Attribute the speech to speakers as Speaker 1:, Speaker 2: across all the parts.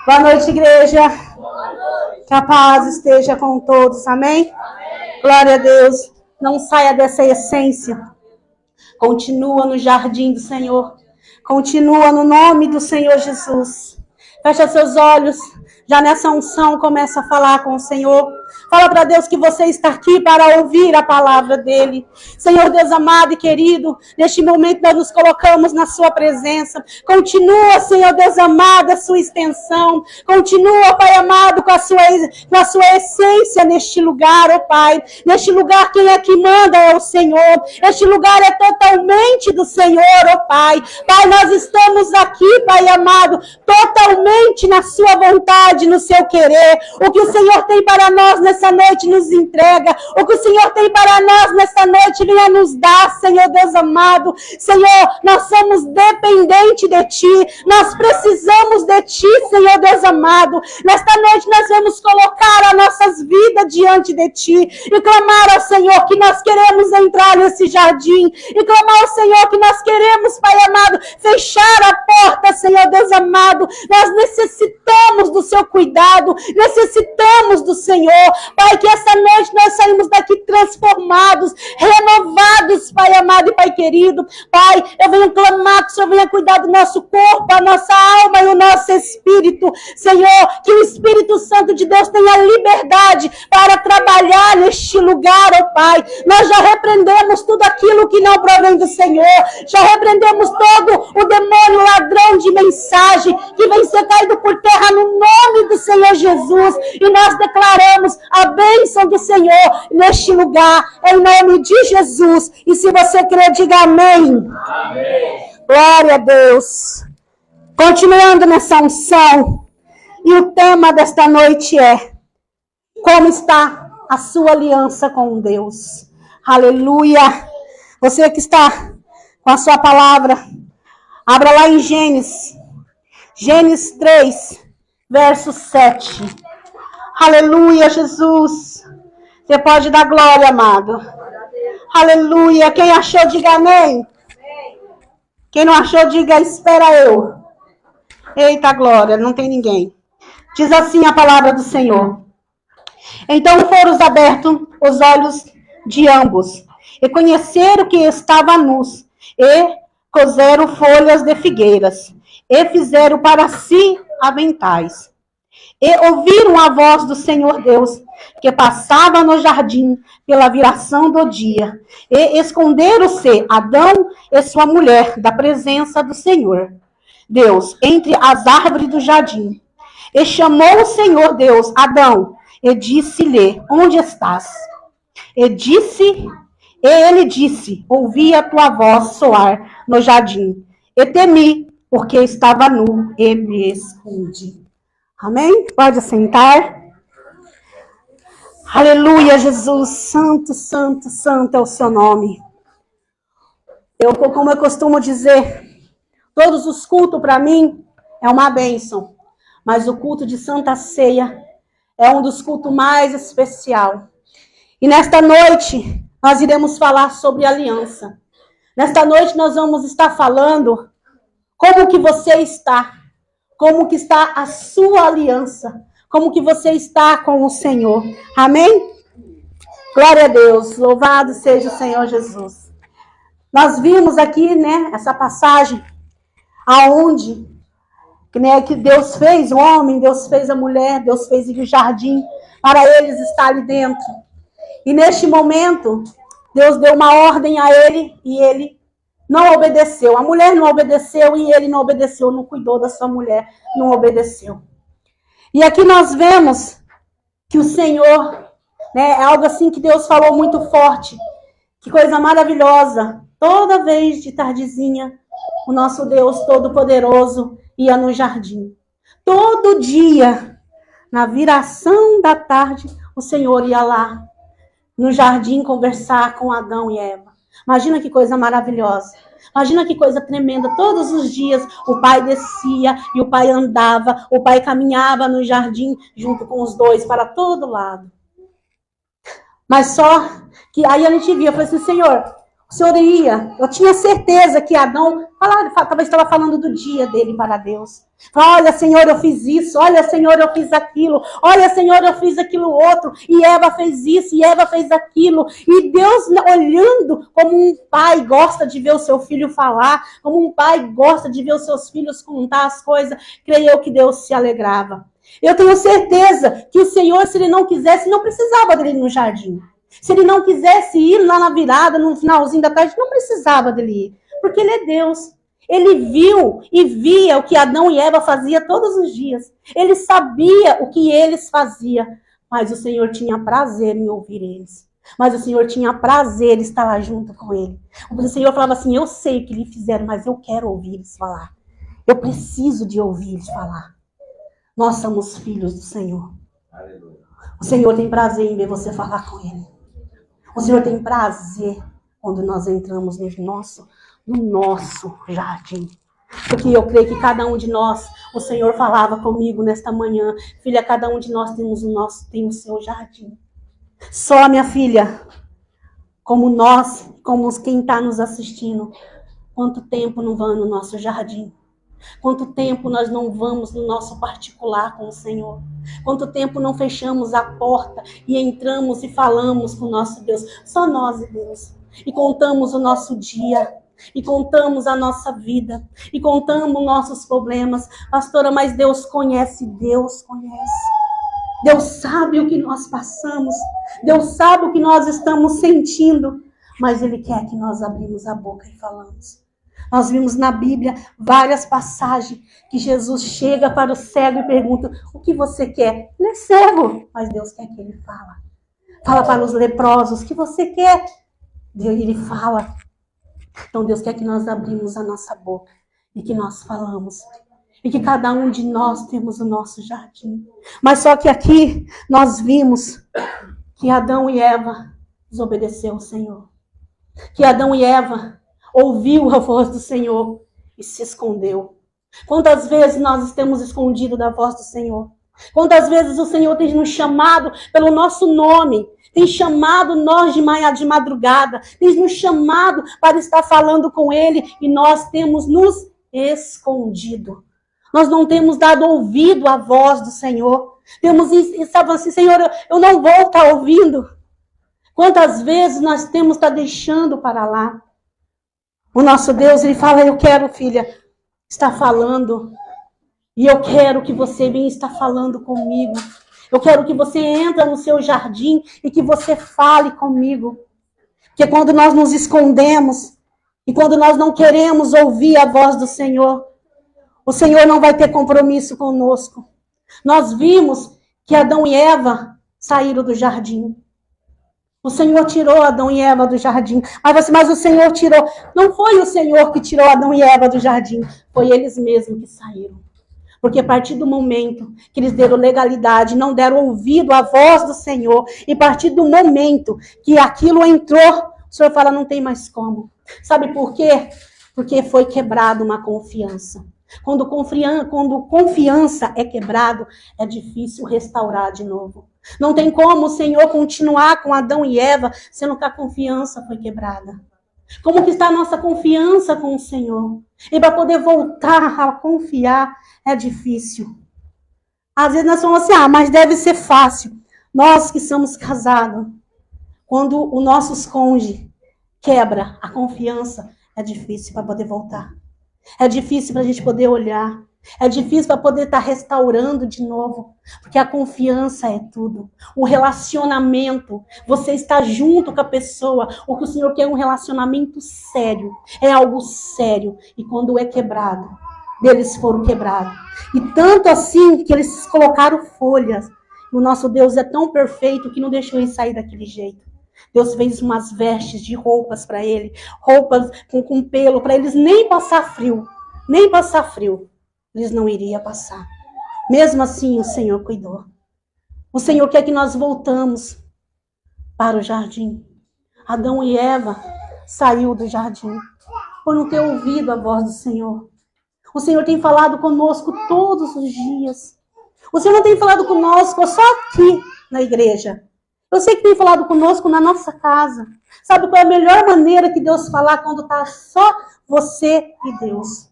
Speaker 1: Boa noite, igreja. Que a paz esteja com todos, amém? Glória a Deus. Não saia dessa essência. Continua no jardim do Senhor. Continua no nome do Senhor Jesus. Fecha seus olhos. Já nessa unção, começa a falar com o Senhor. Fala para Deus que você está aqui para ouvir a palavra dele. Senhor Deus amado e querido, neste momento nós nos colocamos na sua presença. Continua, Senhor Deus amado, a sua extensão. Continua, Pai amado, com a sua essência neste lugar, ó Pai. Neste lugar quem é que manda é o Senhor. Este lugar é totalmente do Senhor, ó Pai. Pai, nós estamos aqui, Pai amado, totalmente na sua vontade, no seu querer. O que o Senhor tem para nós nessa noite nos entrega. O que o Senhor tem para nós nessa noite venha nos dar, Senhor Deus amado. Senhor, nós somos dependentes de Ti. Nós precisamos de Ti, Senhor Deus amado. Nesta noite nós vamos colocar as nossas vidas diante de Ti e clamar ao Senhor que nós queremos entrar nesse jardim e clamar ao Senhor que nós queremos, Pai amado, fechar a porta, Senhor Deus amado. Nós necessitamos do Seu cuidado, necessitamos do Senhor. Pai, que essa noite nós saímos daqui transformados, renovados, Pai amado e Pai querido. Pai, eu venho clamar que o Senhor venha cuidar do nosso corpo, a nossa alma e o nosso espírito. Senhor, que o Espírito Santo de Deus tenha liberdade para trabalhar neste lugar, ó Pai. Nós já repreendemos tudo aquilo que não provém do Senhor. Já repreendemos todo o demônio ladrão de mensagem que vem ser caído por terra no nome do Senhor Jesus. E nós declaramos a bênção do Senhor neste lugar, em nome de Jesus. E se você crer, diga amém. Amém. Glória a Deus. Continuando nessa unção, e o tema desta noite é: como está a sua aliança com Deus? Aleluia. Você que está com a sua palavra, abra lá em Gênesis 3, verso 7. Aleluia, Jesus. Você pode dar glória, amado. Aleluia. Quem achou, diga amém. Quem não achou, diga espera eu. Eita glória, não tem ninguém. Diz assim a palavra do Senhor. Então foram abertos os olhos de ambos, e conheceram que estavam nus, e coseram folhas de figueiras, e fizeram para si aventais. E ouviram a voz do Senhor Deus, que passava no jardim pela viração do dia. E esconderam-se Adão e sua mulher da presença do Senhor Deus entre as árvores do jardim. E chamou o Senhor Deus Adão, e disse-lhe: onde estás? E ele disse: ouvi a tua voz soar no jardim, e temi, porque estava nu, e me escondi. Amém? Pode sentar. Aleluia, Jesus. Santo, santo, santo é o seu nome. Como eu costumo dizer, todos os cultos para mim é uma bênção. Mas o culto de Santa Ceia é um dos cultos mais especial. E nesta noite nós iremos falar sobre aliança. Nesta noite nós vamos estar falando como que você está. Como que está a sua aliança? Como que você está com o Senhor? Amém? Glória a Deus. Louvado seja o Senhor Jesus. Nós vimos aqui, né, essa passagem aonde, né, que Deus fez o homem, Deus fez a mulher, Deus fez o jardim para eles estarem dentro. E neste momento, Deus deu uma ordem a ele e ele não obedeceu. A mulher não obedeceu e ele não obedeceu, não cuidou da sua mulher, não obedeceu. E aqui nós vemos que o Senhor, né, é algo assim que Deus falou muito forte. Que coisa maravilhosa. Toda vez de tardezinha, o nosso Deus Todo-Poderoso ia no jardim. Todo dia, na viração da tarde, o Senhor ia lá no jardim conversar com Adão e Eva. Imagina que coisa maravilhosa. Imagina que coisa tremenda. Todos os dias o pai descia e o pai andava, o pai caminhava no jardim junto com os dois para todo lado. Mas só que aí a gente via, eu falei assim: Senhor, o O Senhor ia. Eu tinha certeza que Adão talvez estava falando do dia dele para Deus. Olha, Senhor, eu fiz isso. Olha, Senhor, eu fiz aquilo. Olha, Senhor, eu fiz aquilo outro. E Eva fez isso, e Eva fez aquilo. E Deus, olhando como um pai gosta de ver o seu filho falar, como um pai gosta de ver os seus filhos contar as coisas, creio eu que Deus se alegrava. Eu tenho certeza que o Senhor, se Ele não quisesse, não precisava dele no jardim. Se Ele não quisesse ir lá na virada, no finalzinho da tarde, não precisava dele ir. Porque Ele é Deus. Ele viu e via o que Adão e Eva faziam todos os dias. Ele sabia o que eles faziam. Mas o Senhor tinha prazer em ouvir eles. Mas o Senhor tinha prazer em estar lá junto com ele. O Senhor falava assim, eu sei o que eles fizeram, mas eu quero ouvir eles falar. Eu preciso de ouvir eles falar. Nós somos filhos do Senhor. O Senhor tem prazer em ver você falar com Ele. O Senhor tem prazer quando nós entramos no nosso jardim. Porque eu creio que cada um de nós, o Senhor falava comigo nesta manhã, filha, cada um de nós tem o seu jardim. Só, minha filha, como nós, como quem está nos assistindo, quanto tempo não vamos no nosso jardim? Quanto tempo nós não vamos no nosso particular com o Senhor? Quanto tempo não fechamos a porta e entramos e falamos com o nosso Deus? Só nós e Deus. E contamos o nosso dia. E contamos a nossa vida. E contamos nossos problemas. Pastora, mas Deus conhece. Deus conhece. Deus sabe o que nós passamos. Deus sabe o que nós estamos sentindo. Mas Ele quer que nós abrimos a boca e falamos. Nós vimos na Bíblia várias passagens que Jesus chega para o cego e pergunta, o que você quer? Ele é cego, mas Deus quer que ele fala. Fala para os leprosos, o que você quer? Ele fala. Então Deus quer que nós abrimos a nossa boca e que nós falamos. E que cada um de nós temos o nosso jardim. Mas só que aqui nós vimos que Adão e Eva desobedeceram ao Senhor. Que Adão e Eva ouviu a voz do Senhor e se escondeu. Quantas vezes nós estamos escondidos da voz do Senhor? Quantas vezes o Senhor tem nos chamado pelo nosso nome, tem chamado nós de madrugada, tem nos chamado para estar falando com Ele e nós temos nos escondido. Nós não temos dado ouvido à voz do Senhor. Temos estado assim, Senhor, eu não vou estar ouvindo. Quantas vezes nós temos estar deixando para lá? O nosso Deus, Ele fala, eu quero, filha, estar falando. E eu quero que você venha estar falando comigo. Eu quero que você entre no seu jardim e que você fale comigo. Porque quando nós nos escondemos e quando nós não queremos ouvir a voz do Senhor, o Senhor não vai ter compromisso conosco. Nós vimos que Adão e Eva saíram do jardim. O Senhor tirou Adão e Eva do jardim. Mas o Senhor tirou. Não foi o Senhor que tirou Adão e Eva do jardim. Foi eles mesmos que saíram. Porque a partir do momento que eles deram legalidade, não deram ouvido à voz do Senhor, e a partir do momento que aquilo entrou, o Senhor fala, não tem mais como. Sabe por quê? Porque foi quebrada uma confiança. Quando confiança é quebrado, é difícil restaurar de novo. Não tem como o Senhor continuar com Adão e Eva, sendo que a confiança foi quebrada. Como que está a nossa confiança com o Senhor? E para poder voltar a confiar, é difícil. Às vezes nós falamos assim, mas deve ser fácil. Nós que somos casados, quando o nosso cônjuge quebra a confiança, é difícil para poder voltar. É difícil para a gente poder olhar. É difícil para poder estar restaurando de novo. Porque a confiança é tudo. O relacionamento, você está junto com a pessoa. O que o Senhor quer é um relacionamento sério. É algo sério. E quando é quebrado, eles foram quebrados. E tanto assim que eles colocaram folhas. O nosso Deus é tão perfeito que não deixou ele sair daquele jeito. Deus fez umas vestes de roupas para ele, roupas com pelo, para eles nem passar frio, eles não iriam passar. Mesmo assim, o Senhor cuidou. O Senhor quer que nós voltamos para o jardim. Adão e Eva saiu do jardim por não ter ouvido a voz do Senhor. O Senhor tem falado conosco todos os dias. O Senhor não tem falado conosco só aqui na igreja. Eu sei que tem falado conosco na nossa casa. Sabe qual é a melhor maneira que Deus falar quando está só você e Deus?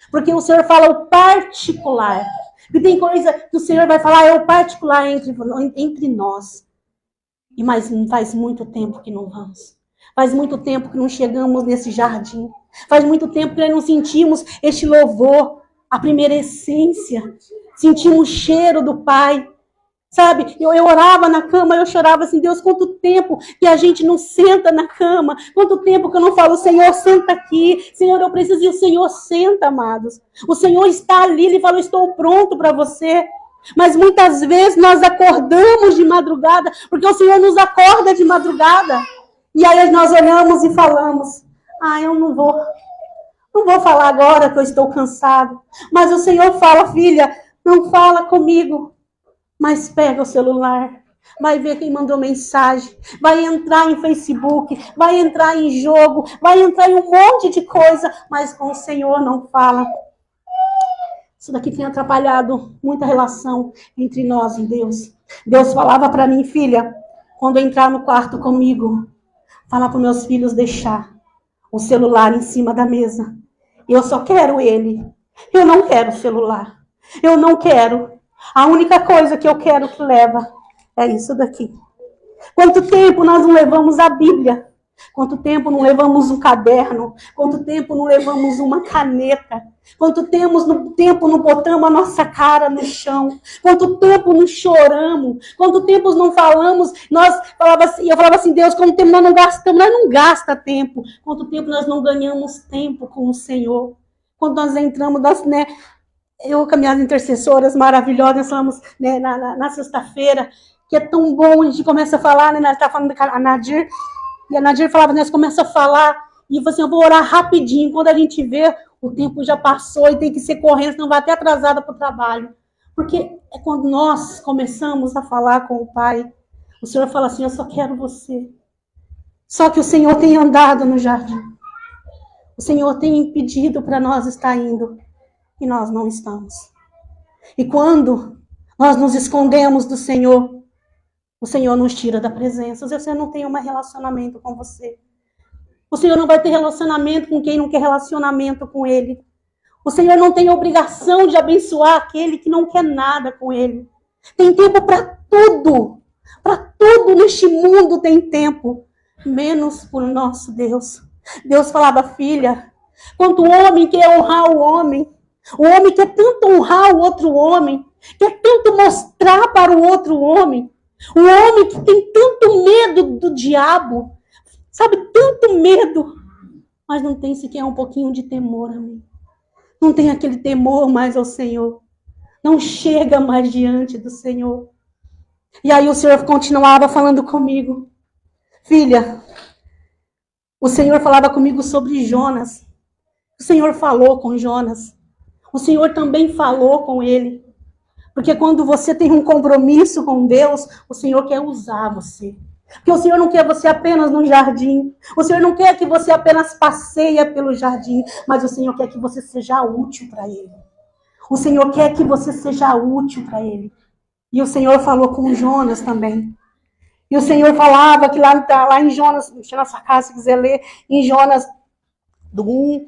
Speaker 1: Porque o Senhor fala o particular. E tem coisa que o Senhor vai falar, é o particular entre nós. Mas faz muito tempo que não vamos. Faz muito tempo que não chegamos nesse jardim. Faz muito tempo que nós não sentimos este louvor, a primeira essência. Sentimos o cheiro do Pai. Sabe, eu orava na cama, eu chorava assim, Deus, quanto tempo que a gente não senta na cama, quanto tempo que eu não falo, Senhor, senta aqui, Senhor, eu preciso, e o Senhor senta, amados. O Senhor está ali, Ele falou, estou pronto para você. Mas muitas vezes nós acordamos de madrugada, porque o Senhor nos acorda de madrugada. E aí nós olhamos e falamos, eu não vou falar agora que eu estou cansado. Mas o Senhor fala, filha, não fala comigo. Mas pega o celular, vai ver quem mandou mensagem, vai entrar em Facebook, vai entrar em jogo, vai entrar em um monte de coisa, mas com o Senhor não fala. Isso daqui tem atrapalhado muita relação entre nós e Deus. Deus falava para mim, filha, quando entrar no quarto comigo, fala para os meus filhos deixar o celular em cima da mesa. Eu só quero ele. Eu não quero o celular. Eu não quero. A única coisa que eu quero que leva é isso daqui. Quanto tempo nós não levamos a Bíblia? Quanto tempo não levamos um caderno? Quanto tempo não levamos uma caneta? Quanto tempo não botamos a nossa cara no chão? Quanto tempo não choramos? Quanto tempo não falamos? Eu falava assim, Deus, quanto tempo nós não gastamos? Nós não gastamos tempo. Quanto tempo nós não ganhamos tempo com o Senhor? Quando nós entramos, eu com as minhas intercessoras maravilhosas, falamos na sexta-feira, que é tão bom, a gente começa a falar, nós está falando com a Nadir, e a Nadir falava, nós começa a falar, e eu falei assim, eu vou orar rapidinho, quando a gente vê, o tempo já passou, e tem que ser correndo, senão vai até atrasada para o trabalho. Porque é quando nós começamos a falar com o Pai, o Senhor fala assim, eu só quero você. Só que o Senhor tem andado no jardim. O Senhor tem impedido para nós estar indo. E nós não estamos. E quando nós nos escondemos do Senhor, o Senhor nos tira da presença. Você não tem um relacionamento com você. O Senhor não vai ter relacionamento com quem não quer relacionamento com Ele. O Senhor não tem obrigação de abençoar aquele que não quer nada com Ele. Tem tempo para tudo. Para tudo neste mundo tem tempo. Menos por nosso Deus. Deus falava, filha, quanto o homem quer honrar o homem, o homem quer tanto honrar o outro homem, quer tanto mostrar para o outro homem. O homem que tem tanto medo do diabo, sabe, tanto medo, mas não tem sequer um pouquinho de temor a mim. Não tem aquele temor mais ao Senhor. Não chega mais diante do Senhor. E aí o Senhor continuava falando comigo. Filha, o Senhor falava comigo sobre Jonas. O Senhor falou com Jonas. O Senhor também falou com ele. Porque quando você tem um compromisso com Deus, o Senhor quer usar você. Porque o Senhor não quer você apenas no jardim. O Senhor não quer que você apenas passeie pelo jardim. Mas o Senhor quer que você seja útil para Ele. O Senhor quer que você seja útil para Ele. E o Senhor falou com Jonas também. E o Senhor falava que lá em Jonas, deixa na sua casa se quiser ler, em Jonas do 1,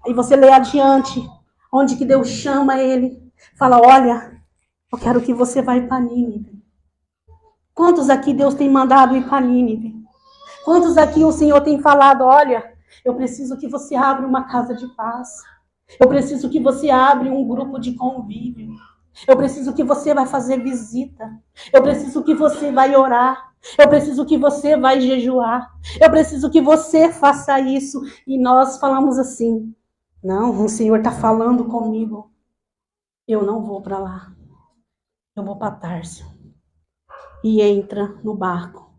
Speaker 1: aí você lê adiante, onde que Deus chama ele. Fala, olha, eu quero que você vá para Nínive. Quantos aqui Deus tem mandado ir para Nínive? Quantos aqui o Senhor tem falado, olha, eu preciso que você abra uma casa de paz. Eu preciso que você abra um grupo de convívio. Eu preciso que você vai fazer visita. Eu preciso que você vai orar. Eu preciso que você vai jejuar. Eu preciso que você faça isso. E nós falamos assim, não, o Senhor está falando comigo. Eu não vou para lá. Eu vou para Társio. E entra no barco,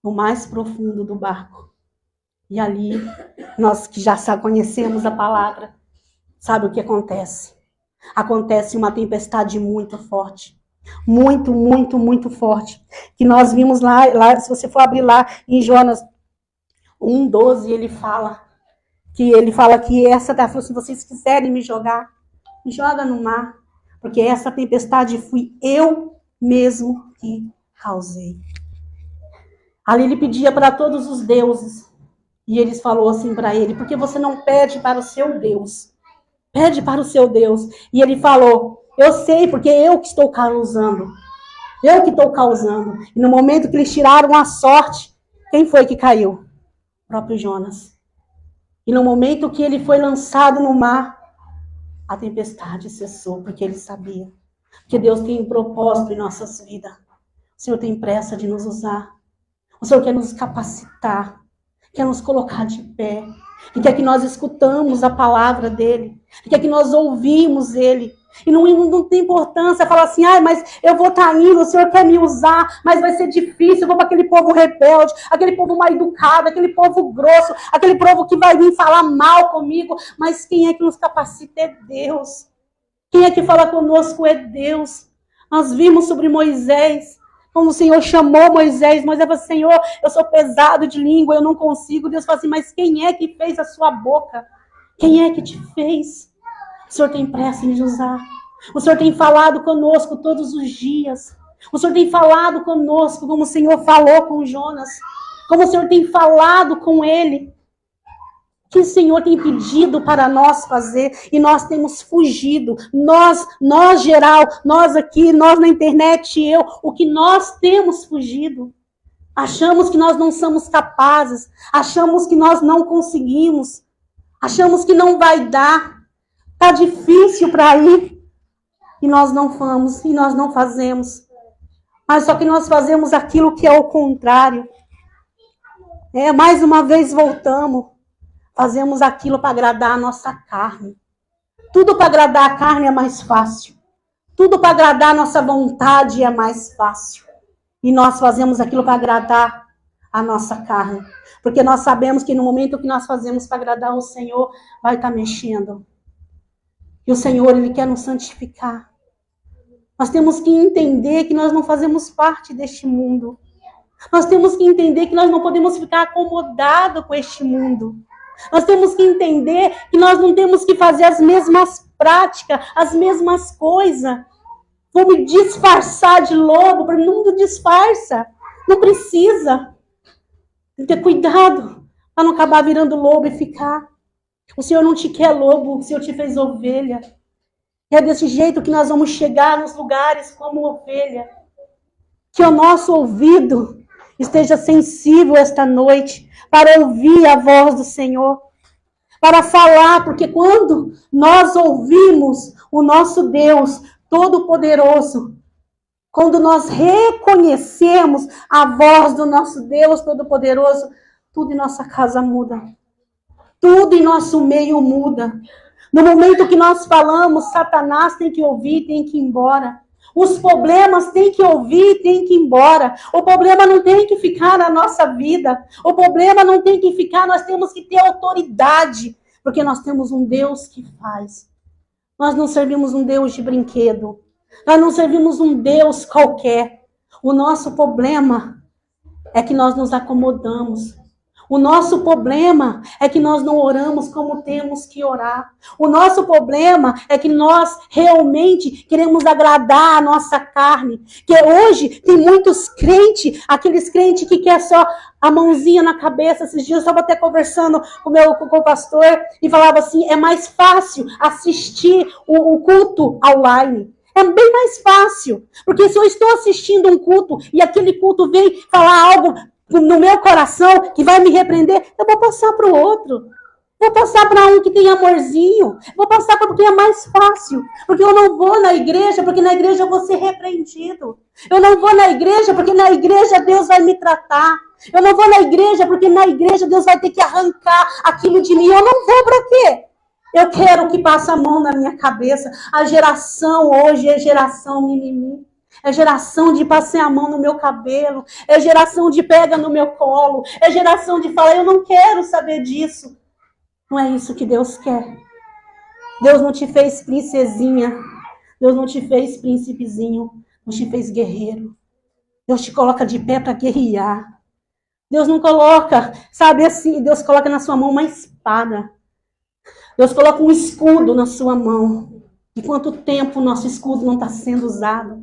Speaker 1: no mais profundo do barco. E ali, nós que já conhecemos a palavra, sabe o que acontece? Acontece uma tempestade muito forte. Muito, muito, muito forte. Que nós vimos lá, se você for abrir lá em Jonas 1:12, ele fala que essa, se vocês quiserem me jogar, me joga no mar. Porque essa tempestade fui eu mesmo que causei. Ali ele pedia para todos os deuses. E eles falou assim para ele, porque você não pede para o seu Deus? Pede para o seu Deus. E ele falou, eu sei, porque eu que estou causando. Eu que estou causando. E no momento que eles tiraram a sorte, quem foi que caiu? O próprio Jonas. E no momento que ele foi lançado no mar, a tempestade cessou, porque ele sabia que Deus tem um propósito em nossas vidas. O Senhor tem pressa de nos usar. O Senhor quer nos capacitar, quer nos colocar de pé, e quer que nós escutamos a palavra dele, e quer que nós ouvimos ele. E não tem importância falar assim, mas eu vou estar indo, o Senhor quer me usar, mas vai ser difícil, eu vou para aquele povo rebelde, aquele povo mal educado, aquele povo grosso, aquele povo que vai vir falar mal comigo. Mas quem é que nos capacita é Deus. Quem é que fala conosco é Deus. Nós vimos sobre Moisés, quando o Senhor chamou Moisés falou, Senhor, eu sou pesado de língua, eu não consigo. Deus falou assim, mas quem é que fez a sua boca? Quem é que te fez? O Senhor tem pressa em nos usar. O Senhor tem falado conosco todos os dias. O Senhor tem falado conosco, como o Senhor falou com Jonas. Como o Senhor tem falado com ele. O que o Senhor tem pedido para nós fazer e nós temos fugido. Nós geral, nós aqui, nós na internet, o que nós temos fugido. Achamos que nós não somos capazes, achamos que nós não conseguimos, achamos que não vai dar, está difícil para ir. E nós não vamos, e nós não fazemos. Mas só que nós fazemos aquilo que é o contrário. Mais uma vez voltamos. Fazemos aquilo para agradar a nossa carne. Tudo para agradar a carne é mais fácil. Tudo para agradar a nossa vontade é mais fácil. E nós fazemos aquilo para agradar a nossa carne. Porque nós sabemos que no momento que nós fazemos para agradar o Senhor, vai estar mexendo. E o Senhor, Ele quer nos santificar. Nós temos que entender que nós não fazemos parte deste mundo. Nós temos que entender que nós não podemos ficar acomodados com este mundo. Nós temos que entender que nós não temos que fazer as mesmas práticas, as mesmas coisas. Vou me disfarçar de lobo, para não disfarça. Não precisa. Tem que ter cuidado para não acabar virando lobo e ficar. O Senhor não te quer lobo, o Senhor te fez ovelha. É desse jeito que nós vamos chegar nos lugares como ovelha. Que o nosso ouvido esteja sensível esta noite para ouvir a voz do Senhor, para falar, porque quando nós ouvimos o nosso Deus Todo-Poderoso, quando nós reconhecemos a voz do nosso Deus Todo-Poderoso, tudo em nossa casa muda, tudo em nosso meio muda. No momento que nós falamos, Satanás tem que ouvir, tem que ir embora. Os problemas têm que ouvir, têm que ir embora. O problema não tem que ficar na nossa vida. O problema não tem que ficar, nós temos que ter autoridade. Porque nós temos um Deus que faz. Nós não servimos um Deus de brinquedo. Nós não servimos um Deus qualquer. O nosso problema é que nós nos acomodamos. O nosso problema é que nós não oramos como temos que orar. O nosso problema é que nós realmente queremos agradar a nossa carne. Que hoje tem muitos crentes, aqueles crentes que quer só a mãozinha na cabeça. Esses dias eu estava até conversando com o pastor e falava assim, é mais fácil assistir o culto online. É bem mais fácil. Porque se eu estou assistindo um culto e aquele culto vem falar algo no meu coração, que vai me repreender, eu vou passar para o outro. Vou passar para um que tem amorzinho. Vou passar para porque é mais fácil. Porque eu não vou na igreja, porque na igreja eu vou ser repreendido. Eu não vou na igreja, porque na igreja Deus vai me tratar. Eu não vou na igreja, porque na igreja Deus vai ter que arrancar aquilo de mim. Eu não vou para quê? Eu quero que passe a mão na minha cabeça. A geração hoje é geração mimimi. É geração de passar a mão no meu cabelo. É geração de pega no meu colo. É geração de falar, eu não quero saber disso. Não é isso que Deus quer. Deus não te fez princesinha. Deus não te fez príncipezinho. Deus te fez guerreiro. Deus te coloca de pé para guerrear. Deus não coloca, sabe assim, Deus coloca na sua mão uma espada. Deus coloca um escudo na sua mão. E quanto tempo o nosso escudo não está sendo usado?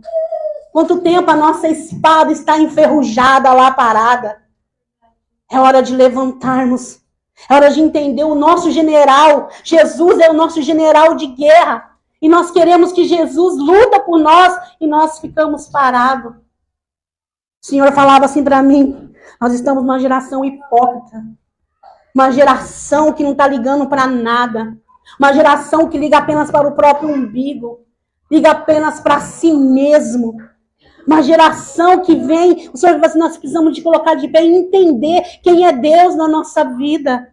Speaker 1: Quanto tempo a nossa espada está enferrujada lá parada? É hora de levantarmos. É hora de entender o nosso general. Jesus é o nosso general de guerra. E nós queremos que Jesus luta por nós e nós ficamos parados. O Senhor falava assim para mim, nós estamos numa geração hipócrita. Uma geração que não está ligando para nada. Uma geração que liga apenas para o próprio umbigo. Liga apenas para si mesmo. Uma geração que vem, o Senhor fala assim, nós precisamos de colocar de pé e entender quem é Deus na nossa vida.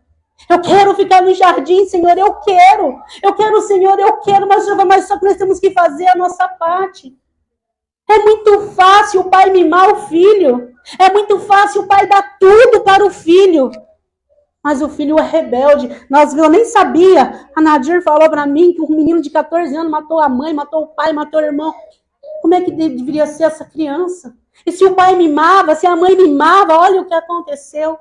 Speaker 1: Eu quero ficar no jardim, Senhor, eu quero. Eu quero, Senhor, eu quero, mas só que nós temos que fazer a nossa parte. É muito fácil o pai mimar o filho. É muito fácil o pai dar tudo para o filho. Mas o filho é rebelde. Eu nem sabia. A Nadir falou para mim que um menino de 14 anos matou a mãe, matou o pai, matou o irmão. Como é que deveria ser essa criança? E se o pai mimava, se a mãe mimava, olha o que aconteceu.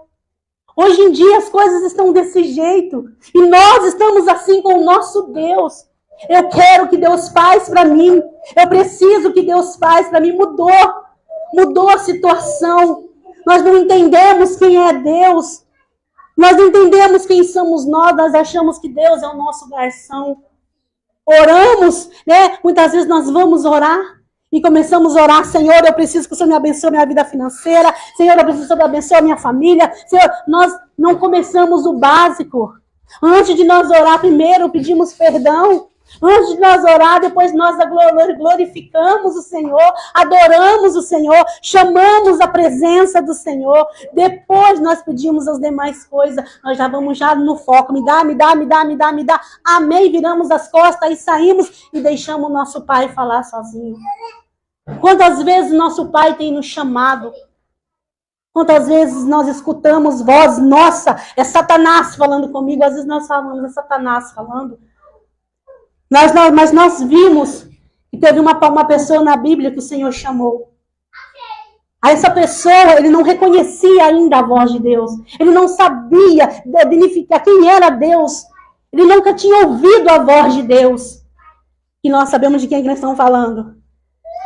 Speaker 1: Hoje em dia as coisas estão desse jeito. E nós estamos assim com o nosso Deus. Eu quero que Deus faz para mim. Eu preciso que Deus faz para mim. Mudou a situação. Nós não entendemos quem é Deus. Nós não entendemos quem somos nós achamos que Deus é o nosso garçom. Oramos, né? Muitas vezes nós vamos orar e começamos a orar, Senhor, eu preciso que o Senhor me abençoe a minha vida financeira. Senhor, eu preciso que o Senhor me abençoe a minha família. Senhor, nós não começamos o básico. Antes de nós orar, primeiro pedimos perdão. Antes de nós orar, depois nós glorificamos o Senhor, adoramos o Senhor, chamamos a presença do Senhor. Depois nós pedimos as demais coisas. Nós já vamos já no foco. Me dá. Amém. Viramos as costas e saímos e deixamos o nosso Pai falar sozinho. Quantas vezes nosso Pai tem nos chamado? Quantas vezes nós escutamos voz, nossa, é Satanás falando comigo. Às vezes nós falamos, é Satanás falando. Mas nós vimos que teve uma pessoa na Bíblia que o Senhor chamou. A essa pessoa, ele não reconhecia ainda a voz de Deus. Ele não sabia identificar quem era Deus. Ele nunca tinha ouvido a voz de Deus. E nós sabemos de quem nós estamos falando.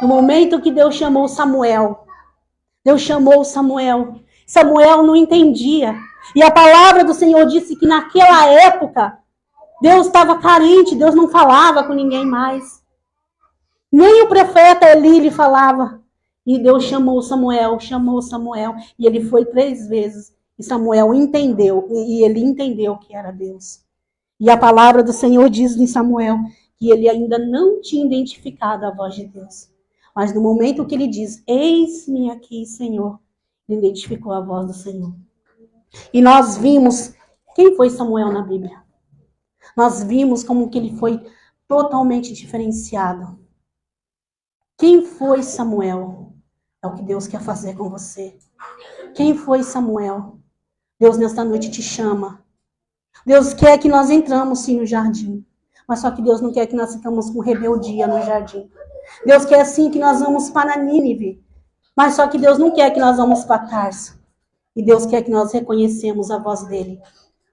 Speaker 1: No momento que Deus chamou Samuel. Samuel não entendia. E a palavra do Senhor disse que naquela época Deus estava carente, Deus não falava com ninguém mais. Nem o profeta Eli lhe falava. E Deus chamou Samuel. E ele foi 3 vezes. E Samuel entendeu, e ele entendeu que era Deus. E a palavra do Senhor diz em Samuel que ele ainda não tinha identificado a voz de Deus. Mas no momento que ele diz, eis-me aqui, Senhor, ele identificou a voz do Senhor. E nós vimos, quem foi Samuel na Bíblia? Nós vimos como que ele foi totalmente diferenciado. Quem foi Samuel? É o que Deus quer fazer com você. Quem foi Samuel? Deus nesta noite te chama. Deus quer que nós entramos sim no jardim. Mas só que Deus não quer que nós ficamos com rebeldia no jardim. Deus quer sim que nós vamos para Nínive. Mas só que Deus não quer que nós vamos para Tarso. E Deus quer que nós reconhecemos a voz dele.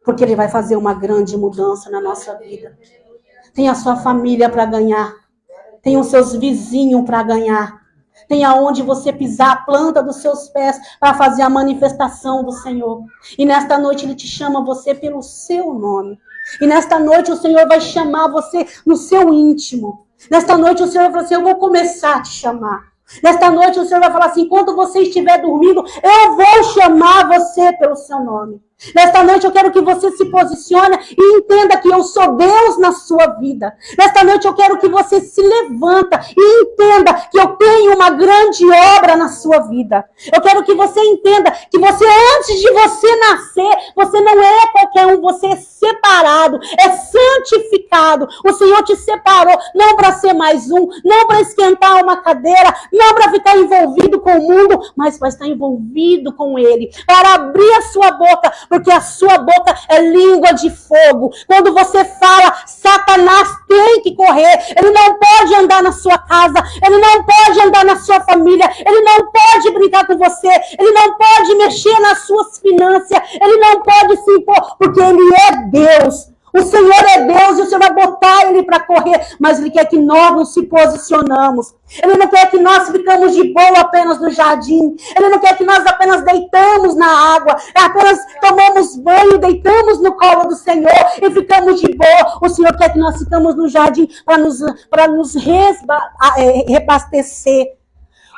Speaker 1: Porque ele vai fazer uma grande mudança na nossa vida. Tem a sua família para ganhar. Tem os seus vizinhos para ganhar. Tem aonde você pisar a planta dos seus pés para fazer a manifestação do Senhor. E nesta noite ele te chama você pelo seu nome. E nesta noite o Senhor vai chamar você no seu íntimo. Nesta noite o Senhor vai falar assim, eu vou começar a te chamar. Nesta noite o Senhor vai falar assim, enquanto você estiver dormindo, eu vou chamar você pelo seu nome. Nesta noite eu quero que você se posicione e entenda que eu sou Deus na sua vida. Nesta noite eu quero que você se levanta e entenda que eu tenho uma grande obra na sua vida. Eu quero que você entenda que você, antes de você nascer, você não é qualquer um, você é separado, é santificado. O Senhor te separou, não para ser mais um, não para esquentar uma cadeira, não para ficar envolvido com o mundo, mas para estar envolvido com Ele, para abrir a sua boca, porque a sua boca é língua de fogo. Quando você fala, Satanás tem que correr. Ele não pode andar na sua casa. Ele não pode andar na sua família. Ele não pode brincar com você. Ele não pode mexer nas suas finanças. Ele não pode se impor, porque ele é Deus. O Senhor é Deus e o Senhor vai botar Ele para correr, mas Ele quer que nós nos se posicionamos. Ele não quer que nós ficamos de boa apenas no jardim. Ele não quer que nós apenas deitamos na água, apenas tomamos banho, deitamos no colo do Senhor e ficamos de boa. O Senhor quer que nós ficamos no jardim para nos reabastecer.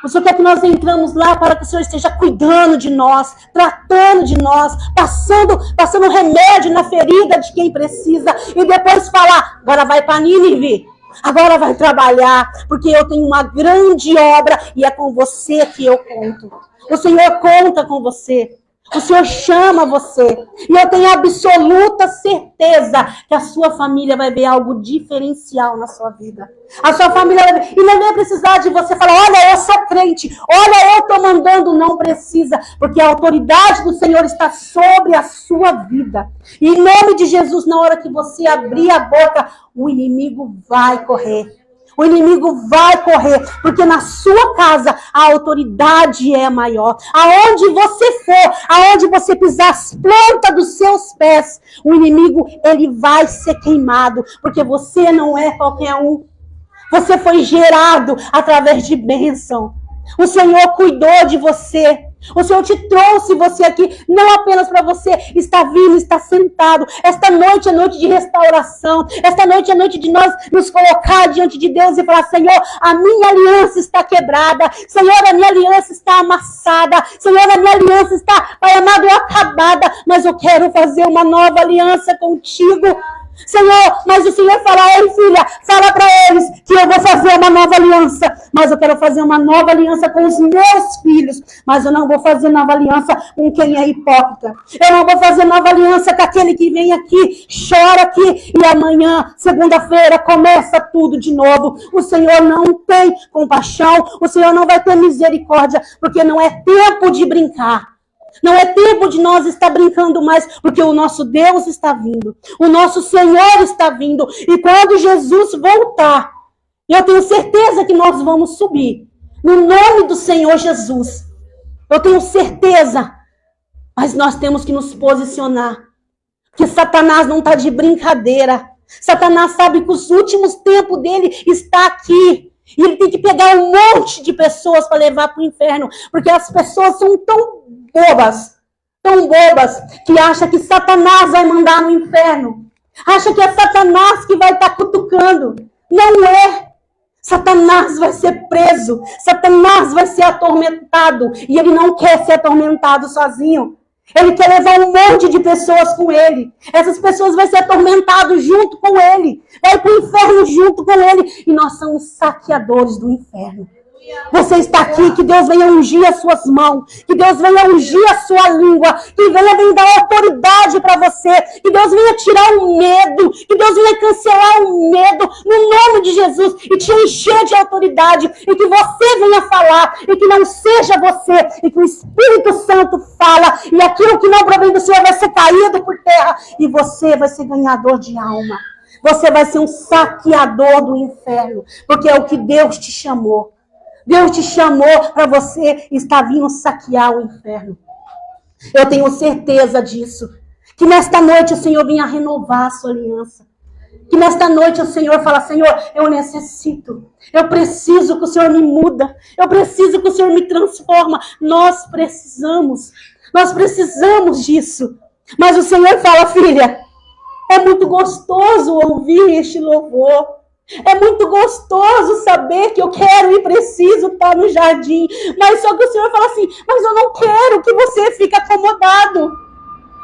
Speaker 1: O Senhor quer que nós entramos lá para que o Senhor esteja cuidando de nós, tratando de nós, passando remédio na ferida de quem precisa e depois falar, agora vai para Nínive, agora vai trabalhar, porque eu tenho uma grande obra e é com você que eu conto. O Senhor conta com você. O Senhor chama você. E eu tenho absoluta certeza que a sua família vai ver algo diferencial na sua vida. A sua família vai ver. E não vai precisar de você falar, olha, eu sou crente. Olha, eu estou mandando. Não precisa. Porque a autoridade do Senhor está sobre a sua vida. E em nome de Jesus, na hora que você abrir a boca, o inimigo vai correr. O inimigo vai correr, porque na sua casa a autoridade é maior. Aonde você for, aonde você pisar as plantas dos seus pés, o inimigo ele vai ser queimado, porque você não é qualquer um. Você foi gerado através de bênção. O Senhor cuidou de você. O Senhor te trouxe você aqui, não apenas para você estar vivo, estar sentado. Esta noite é noite de restauração. Esta noite é noite de nós nos colocar diante de Deus e falar, Senhor, a minha aliança está quebrada. Senhor, a minha aliança está amassada. Senhor, a minha aliança está, Pai amado, acabada. Mas eu quero fazer uma nova aliança contigo. Senhor, mas o Senhor fala, ei filha, fala para eles que eu vou fazer uma nova aliança, mas eu quero fazer uma nova aliança com os meus filhos, mas eu não vou fazer nova aliança com quem é hipócrita, eu não vou fazer nova aliança com aquele que vem aqui, chora aqui e amanhã, segunda-feira, começa tudo de novo. O Senhor não tem compaixão, o Senhor não vai ter misericórdia, porque não é tempo de brincar. Não é tempo de nós estar brincando mais, porque o nosso Deus está vindo. O nosso Senhor está vindo. E quando Jesus voltar, eu tenho certeza que nós vamos subir. No nome do Senhor Jesus. Eu tenho certeza. Mas nós temos que nos posicionar. Porque Satanás não está de brincadeira. Satanás sabe que os últimos tempos dele está aqui. E ele tem que pegar um monte de pessoas para levar para o inferno. Porque as pessoas são tão bobas, que acham que Satanás vai mandar no inferno. Acha que é Satanás que vai estar cutucando. Não é. Satanás vai ser preso. Satanás vai ser atormentado. E ele não quer ser atormentado sozinho. Ele quer levar um monte de pessoas com ele. Essas pessoas vão ser atormentadas junto com ele. Vai para o inferno junto com ele. E nós somos saqueadores do inferno. Você está aqui, que Deus venha ungir as suas mãos, que Deus venha ungir a sua língua, que venha dar autoridade para você, que Deus venha tirar o medo, que Deus venha cancelar o medo no nome de Jesus e te encher de autoridade, e que você venha falar, e que não seja você, e que o Espírito Santo fala, e aquilo que não provém do Senhor vai ser caído por terra, e você vai ser ganhador de alma. Você vai ser um saqueador do inferno, porque é o que Deus te chamou. Deus te chamou para você estar vindo saquear o inferno. Eu tenho certeza disso. Que nesta noite o Senhor venha renovar a sua aliança. Que nesta noite o Senhor fala, Senhor, eu necessito. Eu preciso que o Senhor me muda. Eu preciso que o Senhor me transforma. Nós precisamos disso. Mas o Senhor fala, filha, é muito gostoso ouvir este louvor. É muito gostoso saber que eu quero e preciso estar no jardim. Mas só que o Senhor fala assim, mas eu não quero que você fique acomodado.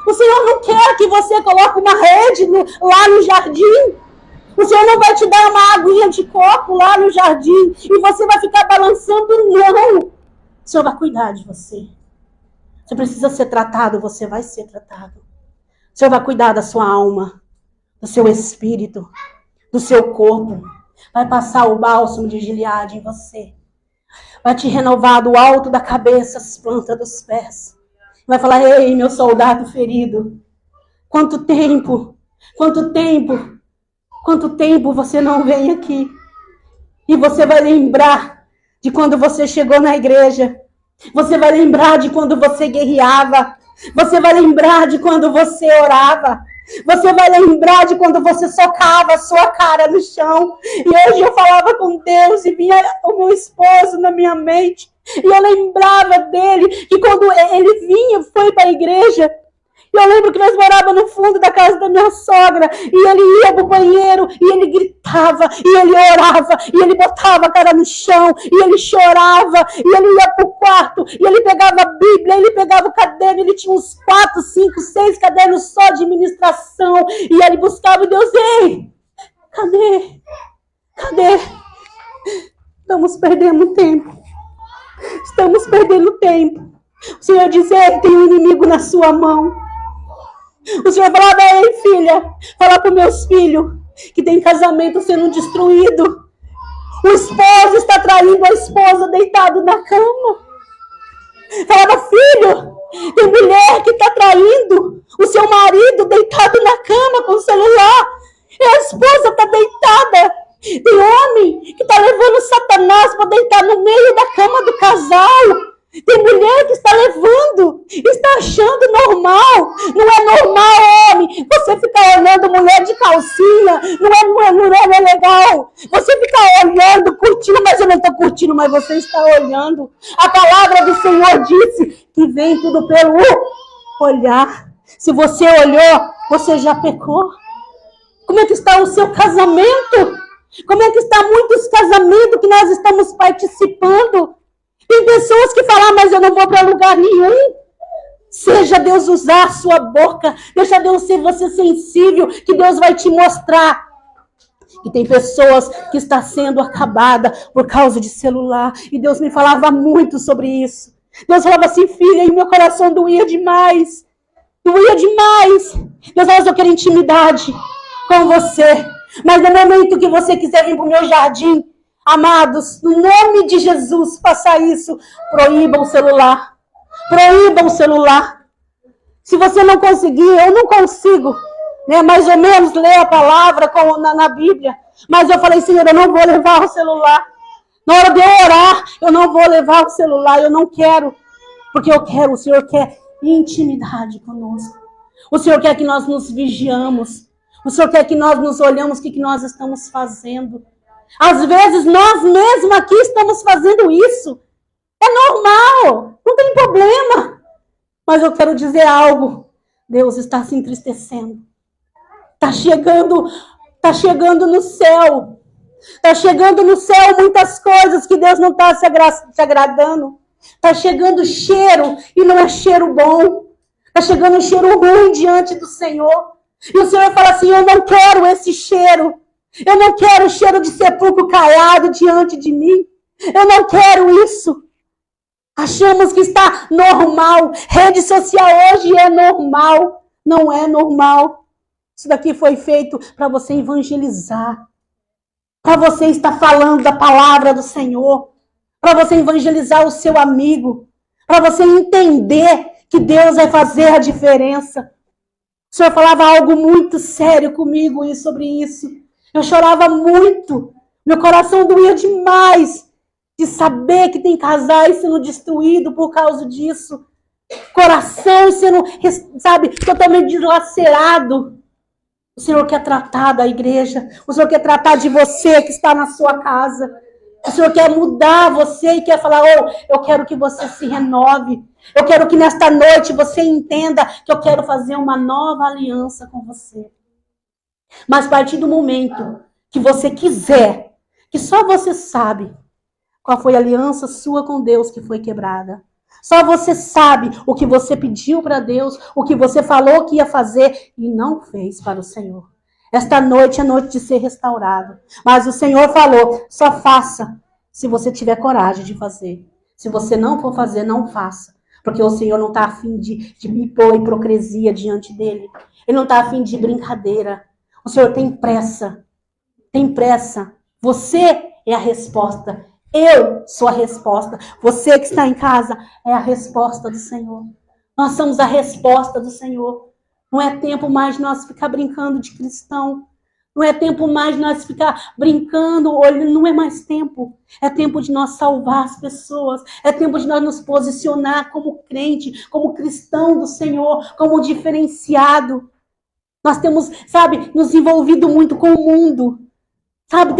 Speaker 1: O Senhor não quer que você coloque uma rede lá no jardim. O Senhor não vai te dar uma aguinha de coco lá no jardim e você vai ficar balançando, não. O Senhor vai cuidar de você. Você precisa ser tratado, você vai ser tratado. O Senhor vai cuidar da sua alma, do seu espírito, do seu corpo. Vai passar o bálsamo de Gileade em você. Vai te renovar do alto da cabeça, as plantas dos pés. Vai falar, ei, meu soldado ferido. Quanto tempo você não vem aqui? E você vai lembrar de quando você chegou na igreja. Você vai lembrar de quando você guerreava. Você vai lembrar de quando você orava. Você vai lembrar de quando você socava a sua cara no chão. E hoje eu falava com Deus e vinha o meu esposo na minha mente. E eu lembrava dele, que quando ele vinha, foi para a igreja. E eu lembro que nós morávamos no fundo da casa da minha sogra. E ele ia para o banheiro, e ele gritava, e ele orava, e ele botava a cara no chão, e ele chorava, e ele ia para o quarto, e ele pegava a Bíblia, ele pegava o caderno, ele tinha uns 4, 5, 6 cadernos só de ministração. E ele buscava e Deus, ei, cadê? Cadê? Estamos perdendo tempo. Estamos perdendo tempo. O Senhor diz, ei, tem um inimigo na sua mão. O Senhor falava, ei, filha, fala para os meus filhos que tem casamento sendo destruído. O esposo está traindo a esposa deitado na cama. Falava, filho, tem mulher que está traindo o seu marido deitado na cama com o celular. E a esposa está deitada. Tem homem que está levando Satanás para deitar no meio da cama do casal. Tem mulher que está levando, está achando normal. Não é normal, homem, você ficar olhando mulher de calcinha. Não é legal. Você ficar olhando, curtindo, mas eu não estou curtindo, mas você está olhando. A palavra do Senhor disse que vem tudo pelo olhar. Se você olhou, você já pecou. Como é que está o seu casamento? Como é que está muitos casamentos que nós estamos participando? Tem pessoas que falam, mas eu não vou para lugar nenhum. Seja Deus usar a sua boca. Deixa Deus ser você sensível, que Deus vai te mostrar. E tem pessoas que estão sendo acabadas por causa de celular. E Deus me falava muito sobre isso. Deus falava assim, filha, e meu coração doía demais. Doía demais. Deus falava, eu quero intimidade com você. Mas no momento que você quiser vir para o meu jardim, amados, no nome de Jesus, faça isso. Proíba o celular. Proíba o celular. Se você não conseguir, eu não consigo, né? Mais ou menos ler a palavra na Bíblia. Mas eu falei, Senhor, eu não vou levar o celular. Na hora de eu orar, eu não vou levar o celular. Eu não quero. Porque eu quero, o Senhor quer intimidade conosco. O Senhor quer que nós nos vigiamos. O Senhor quer que nós nos olhamos o que nós estamos fazendo. Às vezes, nós mesmos aqui estamos fazendo isso. É normal, não tem problema. Mas eu quero dizer algo. Deus está se entristecendo. Está chegando no céu. Está chegando no céu muitas coisas que Deus não está se agradando. Está chegando cheiro e não é cheiro bom. Está chegando um cheiro ruim diante do Senhor. E o Senhor fala assim, eu não quero esse cheiro. Eu não quero o cheiro de sepulcro caiado diante de mim. Eu não quero isso. Achamos que está normal. Rede social hoje é normal. Não é normal. Isso daqui foi feito para você evangelizar. Para você estar falando da palavra do Senhor. Para você evangelizar o seu amigo. Para você entender que Deus vai fazer a diferença. O Senhor falava algo muito sério comigo sobre isso. Eu chorava muito. Meu coração doía demais de saber que tem casais sendo destruídos por causa disso. Coração sendo, sabe, totalmente dilacerado. O Senhor quer tratar da igreja. O Senhor quer tratar de você que está na sua casa. O Senhor quer mudar você e quer falar, eu quero que você se renove. Eu quero que nesta noite você entenda que eu quero fazer uma nova aliança com você. Mas a partir do momento que você quiser, que só você sabe qual foi a aliança sua com Deus que foi quebrada. Só você sabe o que você pediu para Deus, o que você falou que ia fazer e não fez para o Senhor. Esta noite é noite de ser restaurado. Mas o Senhor falou, só faça se você tiver coragem de fazer. Se você não for fazer, não faça. Porque o Senhor não está afim de me pôr hipocrisia diante dele. Ele não está afim de brincadeira. O Senhor tem pressa. Tem pressa. Você é a resposta. Eu sou a resposta. Você que está em casa é a resposta do Senhor. Nós somos a resposta do Senhor. Não é tempo mais de nós ficar brincando de cristão. Não é tempo mais de nós ficar brincando, olhando. Não é mais tempo. É tempo de nós salvar as pessoas. É tempo de nós nos posicionar como crente, como cristão do Senhor, como diferenciado. Nós temos, sabe, nos envolvido muito com o mundo. Sabe,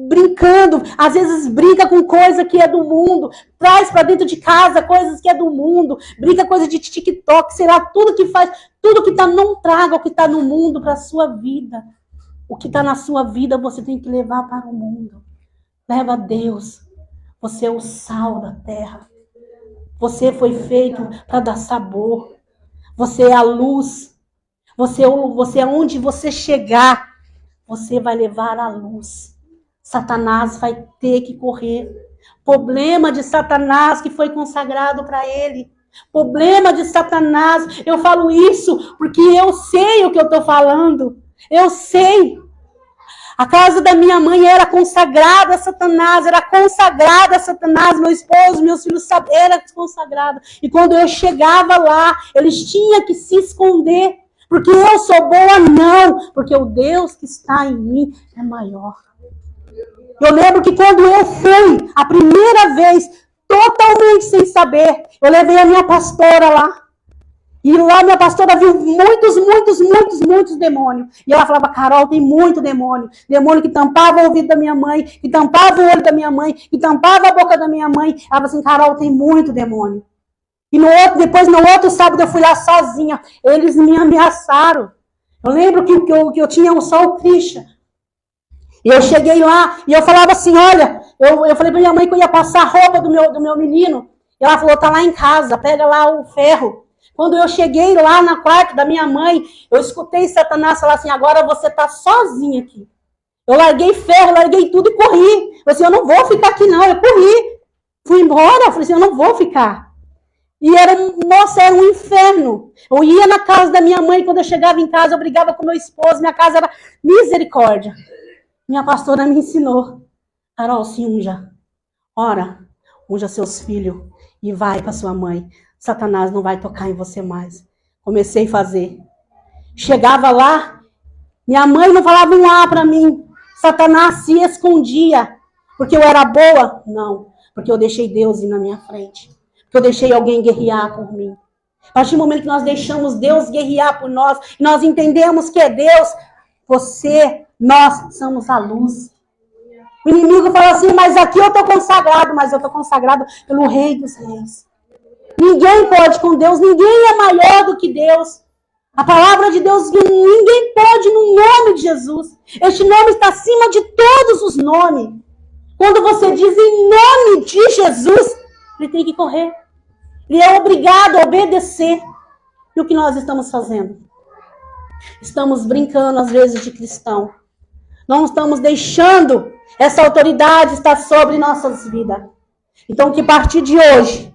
Speaker 1: brincando, às vezes brinca com coisa que é do mundo, traz para dentro de casa coisas que é do mundo, brinca coisa de TikTok, sei lá, tudo que faz, tudo que tá, não traga o que está no mundo para a sua vida. O que está na sua vida você tem que levar para o mundo. Leva a Deus. Você é o sal da terra. Você foi feito para dar sabor. Você é a luz. Você é onde você chegar. Você vai levar a luz. Satanás vai ter que correr. Problema de Satanás que foi consagrado para ele. Problema de Satanás. Eu falo isso porque eu sei o que eu estou falando. Eu sei. A casa da minha mãe era consagrada a Satanás. Era consagrada a Satanás. Meu esposo, meus filhos era consagrado. E quando eu chegava lá, eles tinham que se esconder. Porque eu sou boa, não. Porque o Deus que está em mim é maior. Eu lembro que quando eu fui, a primeira vez, totalmente sem saber, eu levei a minha pastora lá. E lá minha pastora viu muitos demônios. E ela falava, Carol, tem muito demônio. Demônio que tampava o ouvido da minha mãe, que tampava o olho da minha mãe, que tampava a boca da minha mãe. Ela falava assim, Carol, tem muito demônio. E depois no outro sábado eu fui lá sozinha. Eles me ameaçaram. Eu lembro que eu tinha só o Christian. E eu cheguei lá e eu falava assim, olha, eu falei pra minha mãe que eu ia passar a roupa do meu menino. E ela falou, tá lá em casa, pega lá o ferro. Quando eu cheguei lá na quarto da minha mãe, eu escutei Satanás falar assim, agora você tá sozinha aqui. Eu larguei ferro, larguei tudo e corri. Eu falei assim, eu não vou ficar aqui não, eu corri. Fui embora, eu falei assim, eu não vou ficar. E era um inferno. Eu ia na casa da minha mãe, quando eu chegava em casa, eu brigava com meu esposo, minha casa era misericórdia. Minha pastora me ensinou. Carol, se unja. Ora, unja seus filhos e vai para sua mãe. Satanás não vai tocar em você mais. Comecei a fazer. Chegava lá, minha mãe não falava um A para mim. Satanás se escondia. Porque eu era boa? Não. Porque eu deixei Deus ir na minha frente. Porque eu deixei alguém guerrear por mim. A partir do momento que nós deixamos Deus guerrear por nós, e nós entendemos que é Deus, nós somos a luz. O inimigo fala assim, mas aqui eu estou consagrado, mas eu estou consagrado pelo Rei dos Reis. Ninguém pode com Deus, ninguém é maior do que Deus. A palavra de Deus, ninguém pode no nome de Jesus. Este nome está acima de todos os nomes. Quando você diz em nome de Jesus, ele tem que correr. Ele é obrigado a obedecer. E o que nós estamos fazendo? Estamos brincando às vezes de cristão. Não estamos deixando essa autoridade estar sobre nossas vidas. Então que a partir de hoje,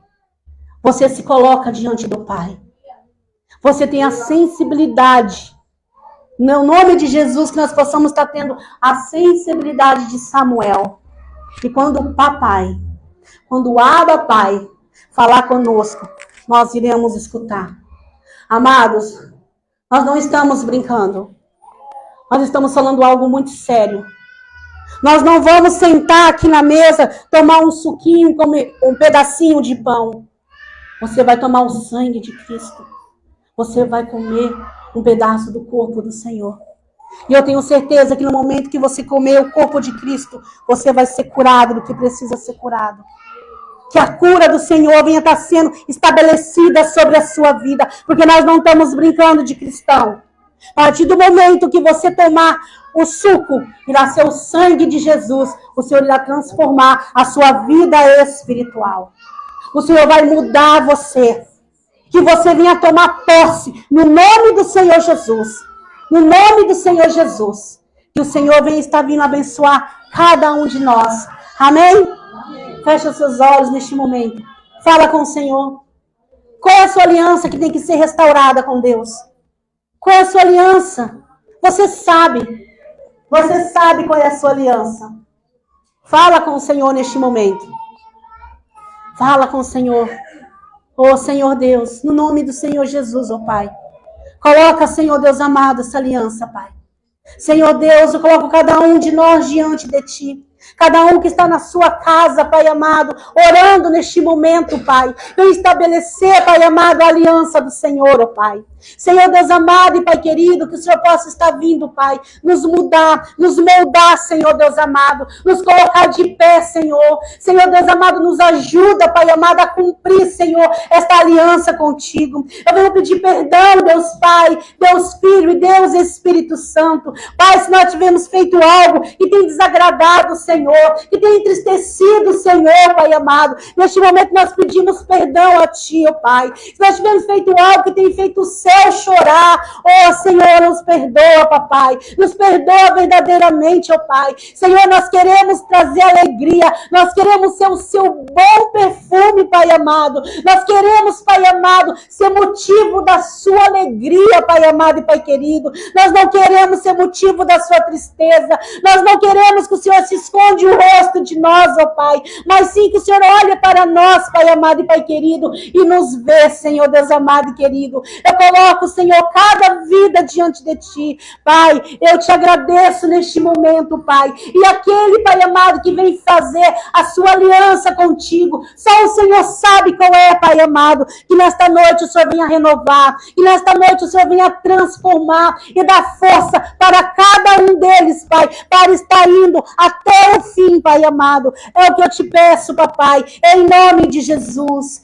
Speaker 1: você se coloca diante do Pai. Você tem a sensibilidade. No nome de Jesus, que nós possamos estar tendo a sensibilidade de Samuel. E quando o papai, quando o Abba Pai falar conosco, nós iremos escutar. Amados, nós não estamos brincando. Nós estamos falando algo muito sério. Nós não vamos sentar aqui na mesa, tomar um suquinho, comer um pedacinho de pão. Você vai tomar o sangue de Cristo. Você vai comer um pedaço do corpo do Senhor. E eu tenho certeza que no momento que você comer o corpo de Cristo, você vai ser curado do que precisa ser curado. Que a cura do Senhor venha estar sendo estabelecida sobre a sua vida. Porque nós não estamos brincando de cristão. A partir do momento que você tomar o suco, irá ser o sangue de Jesus. O Senhor irá transformar a sua vida espiritual. O Senhor vai mudar você. Que você venha tomar posse no nome do Senhor Jesus. No nome do Senhor Jesus. Que o Senhor venha estar vindo abençoar cada um de nós. Amém? Fecha os seus olhos neste momento. Fala com o Senhor. Qual é a sua aliança que tem que ser restaurada com Deus? Qual é a sua aliança? Você sabe. Você sabe qual é a sua aliança. Fala com o Senhor neste momento. Fala com o Senhor. Oh, Senhor Deus, no nome do Senhor Jesus, oh Pai. Coloca, Senhor Deus amado, essa aliança, Pai. Senhor Deus, eu coloco cada um de nós diante de Ti. Cada um que está na sua casa, Pai amado, orando neste momento, Pai. Vem estabelecer, Pai amado, a aliança do Senhor, ó Pai. Senhor Deus amado e Pai querido, que o Senhor possa estar vindo, Pai, nos mudar, nos moldar, Senhor Deus amado, nos colocar de pé, Senhor. Senhor Deus amado, nos ajuda, Pai amado, a cumprir, Senhor, esta aliança contigo. Eu venho pedir perdão, Deus Pai, Deus Filho e Deus Espírito Santo. Pai, se nós tivermos feito algo que tem desagradado, Senhor, que tem entristecido, Senhor, Pai amado, neste momento nós pedimos perdão a Ti, ó Pai. Se nós tivermos feito algo que tem feito o céu chorar, ó Senhor, nos perdoa, papai, nos perdoa verdadeiramente, ó Pai. Senhor, nós queremos trazer alegria, nós queremos ser o Seu bom perfume, Pai amado, nós queremos, Pai amado, ser motivo da Sua alegria, Pai amado e Pai querido, nós não queremos ser motivo da Sua tristeza, nós não queremos que o Senhor se esconde o rosto de nós, ó Pai, mas sim que o Senhor olhe para nós, Pai amado e Pai querido, e nos vê, Senhor Deus amado e querido. Eu coloco, Senhor, cada vida diante de Ti, Pai, eu Te agradeço neste momento, Pai, e aquele, Pai amado, que vem fazer a sua aliança contigo, só o Senhor sabe qual é, Pai amado, que nesta noite o Senhor venha renovar, que nesta noite o Senhor venha transformar e dar força para cada um deles, Pai, para estar indo até o fim, Pai amado. É o que eu Te peço, papai, em nome de Jesus.